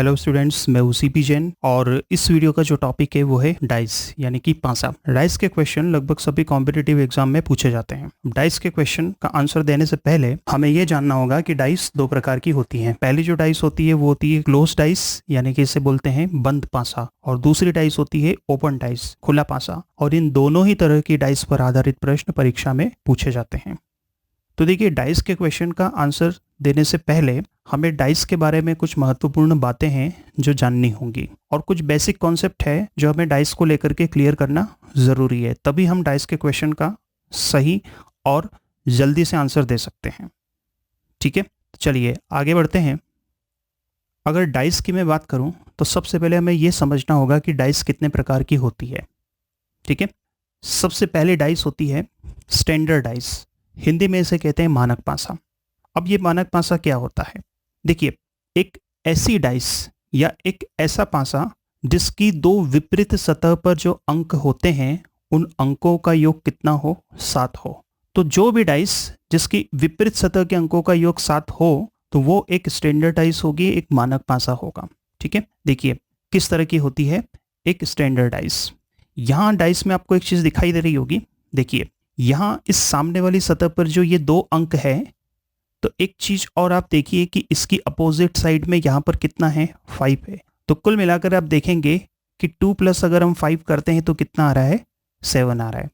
Hello students, मैं हूं CP Jain और इस वीडियो का जो टॉपिक है वो है डाइस यानी कि पासा। डाइस के क्वेश्चन लगभग सभी कॉम्पिटिटिव एग्जाम में पूछे जाते हैं। डाइस के क्वेश्चन का आंसर देने से पहले हमें ये जानना होगा कि डाइस दो प्रकार की होती हैं। पहली जो डाइस होती है वो होती है क्लोज डाइस यानी कि इसे बोलते हैं बंद पासा, और दूसरी डाइस होती है ओपन डाइस, खुला पासा। और इन दोनों ही तरह की डाइस पर आधारित प्रश्न परीक्षा में पूछे जाते हैं। तो देखिए, डाइस के क्वेश्चन का आंसर देने से पहले हमें डाइस के बारे में कुछ महत्वपूर्ण बातें हैं जो जाननी होंगी, और कुछ बेसिक कॉन्सेप्ट है जो हमें डाइस को लेकर के क्लियर करना ज़रूरी है, तभी हम डाइस के क्वेश्चन का सही और जल्दी से आंसर दे सकते हैं। ठीक है, चलिए आगे बढ़ते हैं। अगर डाइस की मैं बात करूं तो सबसे पहले हमें यह समझना होगा कि डाइस कितने प्रकार की होती है। ठीक है, सबसे पहले डाइस होती है स्टैंडर्ड डाइस, हिंदी में इसे कहते हैं मानक पासा। अब ये मानक पासा क्या होता है? देखिए, एक ऐसी डाइस या एक ऐसा पासा जिसकी दो विपरीत सतह पर जो अंक होते हैं उन अंकों का योग कितना हो? 7 हो। तो जो भी डाइस जिसकी विपरीत सतह के अंकों का योग 7 हो तो वो एक स्टैंडर्ड डाइस होगी, एक मानक पासा होगा। ठीक है, देखिए किस तरह की होती है एक स्टैंडर्ड डाइस। यहाँ डाइस में आपको एक चीज दिखाई दे रही होगी। देखिए, यहाँ इस सामने वाली सतह पर जो ये दो अंक है, तो एक चीज और आप देखिए कि इसकी अपोजिट साइड में यहाँ पर कितना है? 5 है। तो कुल मिलाकर आप देखेंगे कि 2 प्लस अगर हम 5 करते हैं तो कितना आ रहा है? 7 आ रहा है।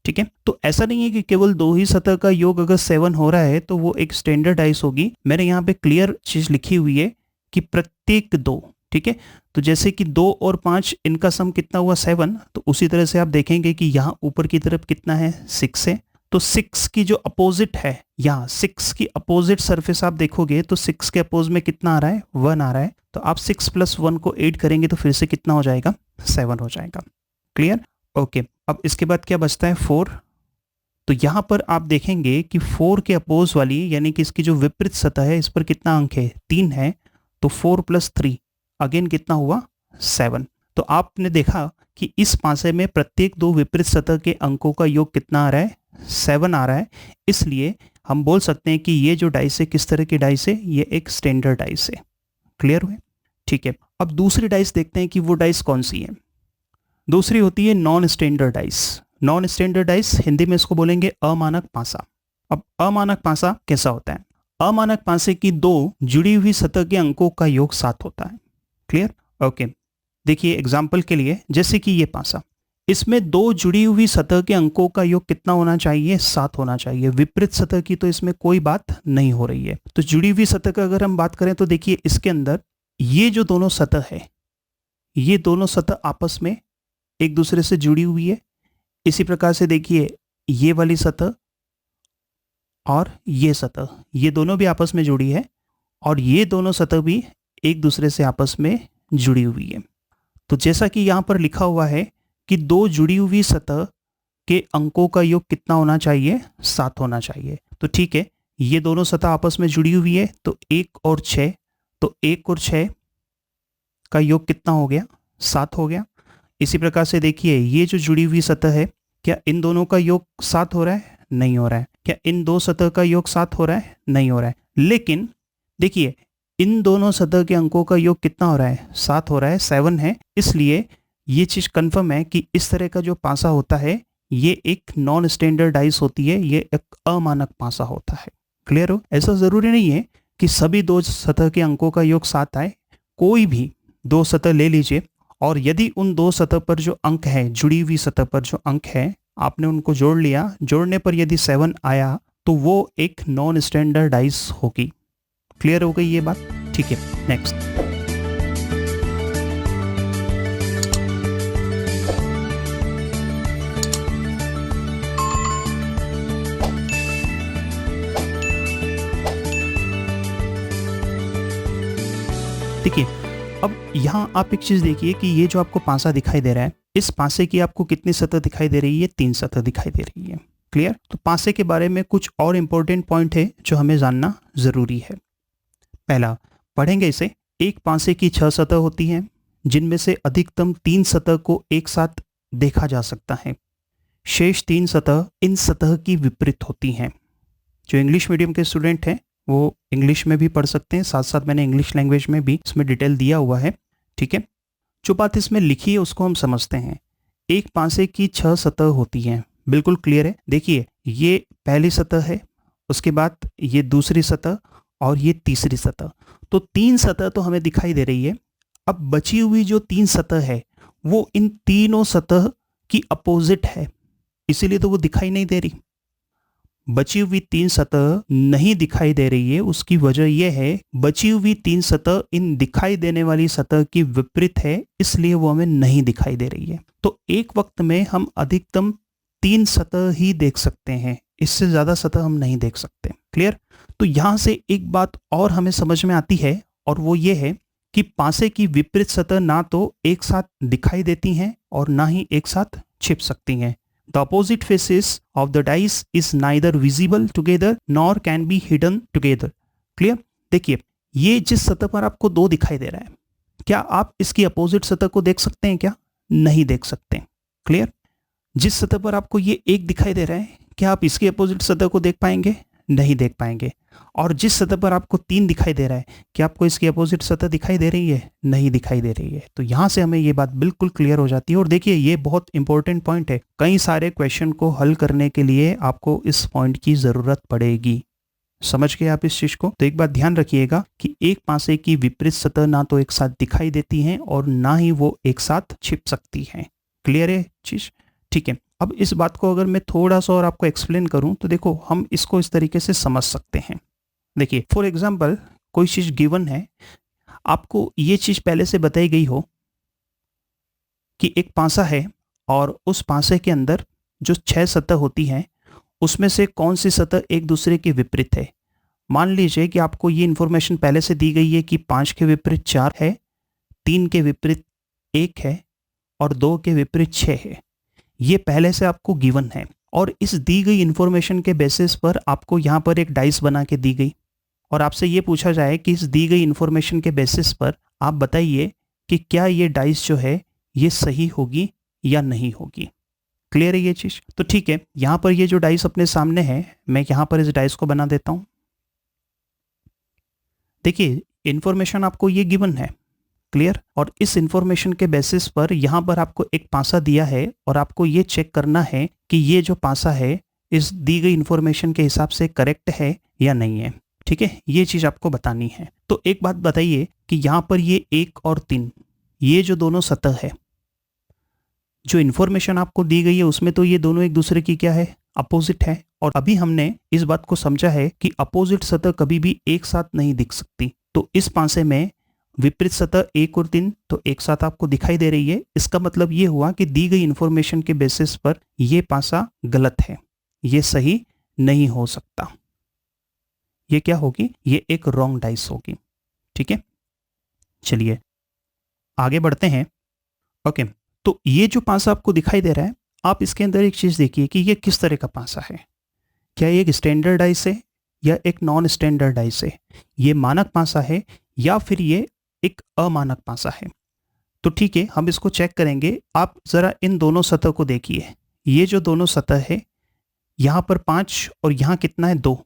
ठीक है, तो ऐसा नहीं है कि केवल दो ही सतह का योग अगर 7 हो रहा है तो वो एक स्टैंडर्ड डाइस होगी। मैंने यहाँ पे क्लियर चीज लिखी हुई है कि प्रत्येक दो, ठीक है, तो जैसे कि 2 और 5 इनका सम कितना हुआ? 7। तो उसी तरह से आप देखेंगे कि यहाँ ऊपर की तरफ कितना है? 6 है। तो 6 की जो अपोजिट है, यहाँ 6 की अपोजिट सरफेस आप देखोगे तो 6 के अपोज में कितना आ रहा है? 1 आ रहा है। तो आप 6 प्लस 1 को 8 करेंगे तो फिर से कितना हो जाएगा? 7 हो जाएगा। क्लियर? ओके, अब इसके बाद क्या बचता है? 4। तो यहाँ पर आप देखेंगे कि 4 के अपोज वाली यानी कि इसकी जो विपरीत सतह है इस पर कितना अंक है? 3 है। तो 4 प्लस 3 अगेन कितना हुआ? 7। तो आपने देखा कि इस पासे में प्रत्येक दो विपरीत सतह के अंकों का योग कितना आ रहा है? 7 आ रहा है। इसलिए हम बोल सकते हैं कि ये जो डाइस है किस तरह की डाइस है? ये एक स्टैंडर्ड डाइस है। क्लियर हुए? ठीक है, अब दूसरी डाइस देखते हैं कि वो डाइस कौन सी है। दूसरी होती है non standard dice. Non standard dice Hindi में इसको बोलेंगे अमानक पासा। अब अमानक पासा कैसा होता है? अमानक पासे की दो जुड़ी हुई सतह के अंकों का योग 7 होता है। क्लियर? ओके, देखिए एग्जाम्पल के लिए, जैसे कि ये पासा, इसमें दो जुड़ी हुई सतह के अंकों का योग कितना होना चाहिए? 7 होना चाहिए। विपरीत सतह की तो इसमें कोई बात नहीं हो रही है। तो जुड़ी हुई सतह का अगर हम बात करें तो देखिए इसके अंदर ये जो दोनों सतह है, ये दोनों सतह आपस में एक दूसरे से जुड़ी हुई है। इसी प्रकार से देखिए ये वाली सतह और ये सतह, ये दोनों भी आपस में जुड़ी है, और ये दोनों सतह भी एक दूसरे से आपस में जुड़ी हुई है। तो जैसा कि यहाँ पर लिखा हुआ है कि दो जुड़ी हुई सतह के अंकों का योग कितना होना चाहिए? 7 होना चाहिए। तो ठीक है, ये दोनों सतह आपस में जुड़ी हुई है, तो 1 और 6, तो 1 और 6 का योग कितना हो गया? 7 हो गया। इसी प्रकार से देखिए ये जो जुड़ी हुई सतह है, क्या इन दोनों का योग 7 हो रहा है? नहीं हो रहा है। क्या इन दो सतह का योग 7 हो रहा है? नहीं हो रहा है। लेकिन देखिए इन दोनों सतह के अंकों का योग कितना हो रहा है? 7 हो रहा है, 7 है। इसलिए ये चीज कंफर्म है कि इस तरह का जो पासा होता है ये एक नॉन स्टैंडर्ड डाइस होती है, ये एक अमानक पासा होता है। क्लियर हो? ऐसा जरूरी नहीं है कि सभी दो सतह के अंकों का योग 7 आए। कोई भी दो सतह ले लीजिए, और यदि उन दो सतह पर जो अंक है, जुड़ी हुई सतह पर जो अंक है, आपने उनको जोड़ लिया, जोड़ने पर यदि 7 आया तो वो एक नॉन स्टैंडर्ड डाइस होगी। क्लियर हो गई ये बात? ठीक है, नेक्स्ट। देखिए, अब यहाँ आप एक चीज देखिए कि ये जो आपको पासा दिखाई दे रहा है, इस पासे की आपको कितनी सतह दिखाई दे रही है? 3 सतह दिखाई दे रही है। क्लियर? तो पासे के बारे में कुछ और इंपॉर्टेंट पॉइंट है जो हमें जानना जरूरी है। पहला पढ़ेंगे इसे, एक पासे की 6 सतह होती हैं जिनमें से अधिकतम 3 सतह को एक साथ देखा जा सकता है। शेष 3 सतह इन सतह की विपरीत होती हैं। जो इंग्लिश मीडियम के स्टूडेंट हैं वो इंग्लिश में भी पढ़ सकते हैं, साथ साथ मैंने इंग्लिश लैंग्वेज में भी इसमें डिटेल दिया हुआ है। ठीक है, जो बात इसमें लिखी है उसको हम समझते हैं। एक पासे की 6 सतह होती हैं, बिल्कुल क्लियर है। देखिए ये पहली सतह है, उसके बाद ये दूसरी सतह और ये तीसरी सतह, तो 3 सतह तो हमें दिखाई दे रही है। अब बची हुई जो 3 सतह है वो इन तीनों सतह की अपोजिट है, इसीलिए तो वो दिखाई नहीं दे रही। बची हुई 3 सतह नहीं दिखाई दे रही है, उसकी वजह यह है बची हुई 3 सतह इन दिखाई देने वाली सतह की विपरीत है, इसलिए वो हमें नहीं दिखाई दे रही है। तो एक वक्त में हम अधिकतम 3 सतह ही देख सकते हैं, इससे ज्यादा सतह हम नहीं देख सकते। क्लियर? तो यहां से एक बात और हमें समझ में आती है, और वो ये है कि पासे की विपरीत सतह ना तो एक साथ दिखाई देती हैं और ना ही एक साथ छिप सकती हैं। The opposite faces of the dice is neither visible together nor can be hidden together. Clear? देखिए ये जिस सतह पर आपको 2 दिखाई दे रहा है, क्या आप इसकी अपोजिट सतह को देख सकते हैं क्या? नहीं देख सकते। क्लियर? जिस सतह पर आपको ये 1 दिखाई दे रहा है, क्या आप इसकी अपोजिट सतह को देख पाएंगे? नहीं देख पाएंगे। और जिस सतह पर आपको 3 दिखाई दे रहा है, क्या आपको इसकी अपोजिट सतह दिखाई दे रही है? नहीं दिखाई दे रही है। तो यहां से हमें ये बात बिल्कुल क्लियर हो जाती है। और देखिए ये बहुत इंपॉर्टेंट पॉइंट है, कई सारे क्वेश्चन को हल करने के लिए आपको इस पॉइंट की जरूरत पड़ेगी। समझ गए आप इस चीज को? तो एक बात ध्यान रखिएगा कि एक पासे की विपरीत सतह ना तो एक साथ दिखाई देती हैं और ना ही वो एक साथ छिप सकती हैं। क्लियर है चीज? ठीक है, अब इस बात को अगर मैं थोड़ा सा और आपको एक्सप्लेन करूं तो देखो हम इसको इस तरीके से समझ सकते हैं। देखिए फॉर एग्जाम्पल कोई चीज गिवन है, आपको ये चीज पहले से बताई गई हो कि एक पासा है और उस पासे के अंदर जो 6 सतह होती हैं उसमें से कौन सी सतह एक दूसरे के विपरीत है। मान लीजिए कि आपको ये इंफॉर्मेशन पहले से दी गई है कि 5 के विपरीत 4 है, 3 के विपरीत 1 है और 2 के विपरीत 6 है। ये पहले से आपको गिवन है और इस दी गई इंफॉर्मेशन के बेसिस पर आपको यहाँ पर एक डाइस बना के दी गई और आपसे ये पूछा जाए कि इस दी गई इंफॉर्मेशन के बेसिस पर आप बताइए कि क्या ये डाइस जो है ये सही होगी या नहीं होगी। क्लियर है ये चीज? तो ठीक है, यहां पर ये जो डाइस अपने सामने है, मैं यहां पर इस डाइस को बना देता हूं। देखिए इंफॉर्मेशन आपको ये गिवन है, क्लियर? और इस इंफॉर्मेशन के बेसिस पर यहां पर आपको एक पासा दिया है और आपको ये चेक करना है कि ये जो पासा है इस दी गई इंफॉर्मेशन के हिसाब से करेक्ट है या नहीं है। ठीक है, ये चीज आपको बतानी है। तो एक बात बताइए कि यहां पर ये 1 और 3 ये जो दोनों सतह है, जो इंफॉर्मेशन आपको दी गई है उसमें तो ये दोनों एक दूसरे की क्या है? अपोजिट है। और अभी हमने इस बात को समझा है कि अपोजिट सतह कभी भी एक साथ नहीं दिख सकती। तो इस पासे में विपरीत सतह 1 और 3 तो एक साथ आपको दिखाई दे रही है। इसका मतलब ये हुआ कि दी गई इंफॉर्मेशन के बेसिस पर ये पासा गलत है, ये सही नहीं हो सकता। ये क्या होगी? ये एक रॉन्ग डाइस होगी। ठीक है, चलिए आगे बढ़ते हैं। ओके, तो ये जो पासा आपको दिखाई दे रहा है, आप इसके अंदर एक चीज देखिए कि ये किस तरह का पासा है। क्या ये एक स्टैंडर्ड डाइस है या एक नॉन स्टैंडर्ड डाइस है? ये मानक पासा है या फिर ये एक अमानक पासा है? तो ठीक है, हम इसको चेक करेंगे। आप जरा इन दोनों सतह को देखिए। ये जो दोनों सतह है, यहाँ पर 5 और यहाँ कितना है? 2।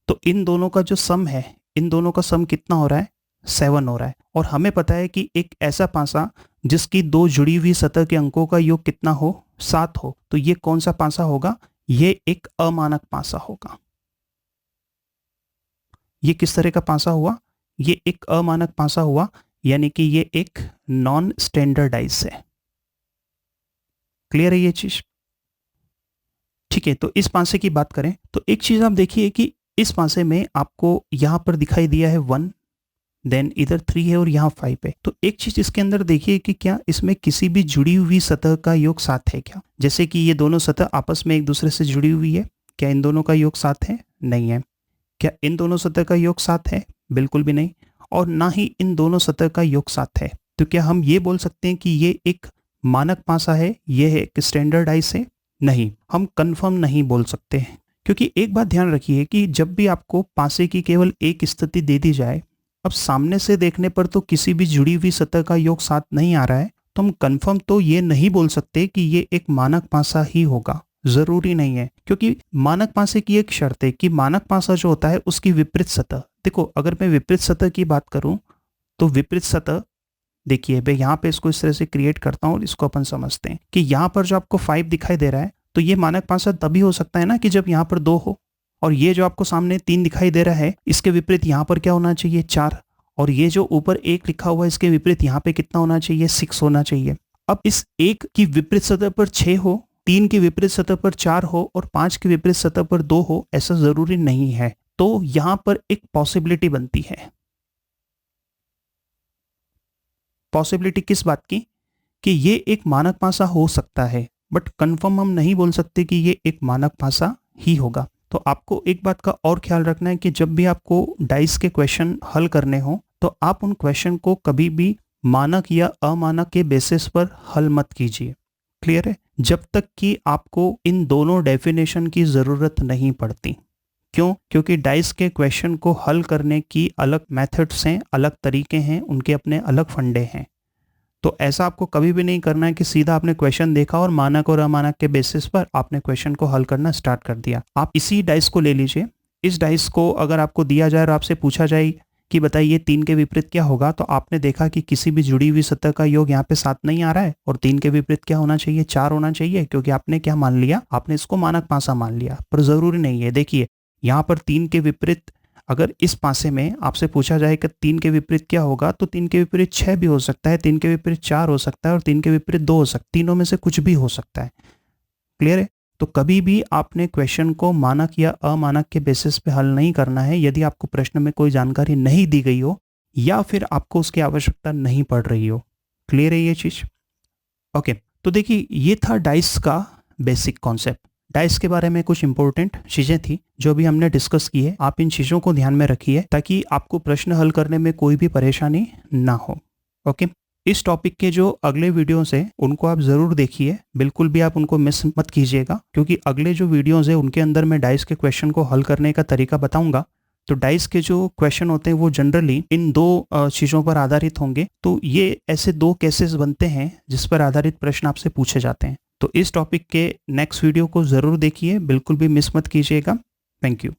तो इन दोनों का जो सम है, इन दोनों का सम कितना हो रहा है? 7 हो रहा है। और हमें पता है कि एक ऐसा पासा जिसकी 2 जुड़ी हुई सतह के अंकों का योग कितना हो? 7 हो। तो ये कौन सा पासा होगा? ये एक अमानक पासा होगा। ये किस तरह का पासा हुआ? ये एक अमानक पासा हुआ, यानी कि ये एक नॉन स्टैंडर्डाइज है। क्लियर है ये चीज? ठीक है, तो इस पासे की बात करें तो एक चीज आप देखिए कि इस पासे में आपको यहां पर दिखाई दिया है 1, देन इधर 3 है और यहाँ 5 है। तो एक चीज इसके अंदर देखिए कि क्या इसमें किसी भी जुड़ी हुई सतह का योग 7 है क्या? जैसे कि ये दोनों सतह आपस में एक दूसरे से जुड़ी हुई है, क्या इन दोनों का योग 7 है? नहीं है। क्या इन दोनों सतह का योग 7 है? बिल्कुल भी नहीं। और ना ही इन दोनों सतह का योग 7 है। तो क्या हम ये बोल सकते हैं कि ये एक मानक पासा है, ये है एक स्टैंडर्डाइज है? नहीं, हम कंफर्म नहीं बोल सकते हैं। क्योंकि एक बात ध्यान रखिए कि जब भी आपको पासे की केवल एक स्थिति दे दी जाए, अब सामने से देखने पर तो किसी भी जुड़ी हुई सतह का योग 7 नहीं आ रहा है, तो हम कंफर्म तो ये नहीं बोल सकते कि ये एक मानक पासा ही होगा। जरूरी नहीं है, क्योंकि मानक पासे की एक शर्त है कि मानक पासा जो होता है उसकी विपरीत सतह, देखो अगर मैं विपरीत सतह की बात करूं तो विपरीत सतह देखिए मैं यहाँ पे इसको इस तरह से क्रिएट करता हूँ और इसको अपन समझते हैं कि यहाँ पर जो आपको 5 दिखाई दे रहा है तो ये मानक पासा तभी हो सकता है ना कि जब यहाँ पर 2 हो, और ये जो आपको सामने 3 दिखाई दे रहा है इसके विपरीत यहाँ पर क्या होना चाहिए 4, और ये जो ऊपर 1 लिखा हुआ है इसके विपरीत यहाँ पे कितना होना चाहिए 6 होना चाहिए। अब इस 1 की विपरीत सतह पर 6 हो, 3 की विपरीत सतह पर 4 हो और 5 की विपरीत सतह पर 2 हो, ऐसा जरूरी नहीं है। तो यहां पर एक पॉसिबिलिटी बनती है। पॉसिबिलिटी किस बात की कि ये एक मानक पासा हो सकता है, बट कंफर्म हम नहीं बोल सकते कि ये एक मानक पासा ही होगा। तो आपको एक बात का और ख्याल रखना है कि जब भी आपको डाइस के क्वेश्चन हल करने हो तो आप उन क्वेश्चन को कभी भी मानक या अमानक के बेसिस पर हल मत कीजिए। क्लियर है? जब तक कि आपको इन दोनों डेफिनेशन की जरूरत नहीं पड़ती। क्यों? क्योंकि डाइस के क्वेश्चन को हल करने की अलग मेथड्स हैं, अलग तरीके हैं, उनके अपने अलग फंडे हैं। तो ऐसा आपको कभी भी नहीं करना है कि सीधा आपने क्वेश्चन देखा और मानक और अमानक के बेसिस पर आपने क्वेश्चन को हल करना स्टार्ट कर दिया। आप इसी डाइस को ले लीजिए। इस डाइस को अगर आपको दिया जाए और आपसे पूछा जाए कि बताइए 3 के विपरीत क्या होगा, तो आपने देखा कि किसी भी जुड़ी हुई सतह का योग यहाँ पे 7 नहीं आ रहा है और 3 के विपरीत क्या होना चाहिए 4 होना चाहिए, क्योंकि आपने क्या मान लिया, आपने इसको मानक पासा मान लिया। पर जरूरी नहीं है। देखिए यहाँ पर 3 के विपरीत अगर इस पासे में आपसे पूछा जाए कि 3 के विपरीत क्या होगा, तो 3 के विपरीत 6 भी हो सकता है, 3 के विपरीत 4 हो सकता है और 3 के विपरीत 2 हो सकता है। तीनों में से कुछ भी हो सकता है। क्लियर है? तो कभी भी आपने क्वेश्चन को मानक या अमानक के बेसिस पे हल नहीं करना है यदि आपको प्रश्न में कोई जानकारी नहीं दी गई हो या फिर आपको उसकी आवश्यकता नहीं पड़ रही हो। क्लियर है ये चीज? ओके, तो देखिए ये था डाइस का बेसिक कॉन्सेप्ट। डाइस के बारे में कुछ इंपॉर्टेंट चीजें थी जो भी हमने डिस्कस की है। आप इन चीजों को ध्यान में रखिए ताकि आपको प्रश्न हल करने में कोई भी परेशानी ना हो। ओके, इस टॉपिक के जो अगले वीडियोस हैं उनको आप जरूर देखिए, बिल्कुल भी आप उनको मिस मत कीजिएगा, क्योंकि अगले जो वीडियोस हैं उनके अंदर मैं डाइस के क्वेश्चन को हल करने का तरीका बताऊंगा। तो डाइस के जो क्वेश्चन होते हैं वो जनरली इन 2 चीजों पर आधारित होंगे। तो ये ऐसे 2 केसेस बनते हैं जिस पर आधारित प्रश्न आपसे पूछे जाते हैं। तो इस टॉपिक के नेक्स्ट वीडियो को जरूर देखिए, बिल्कुल भी मिस मत कीजिएगा। Thank you.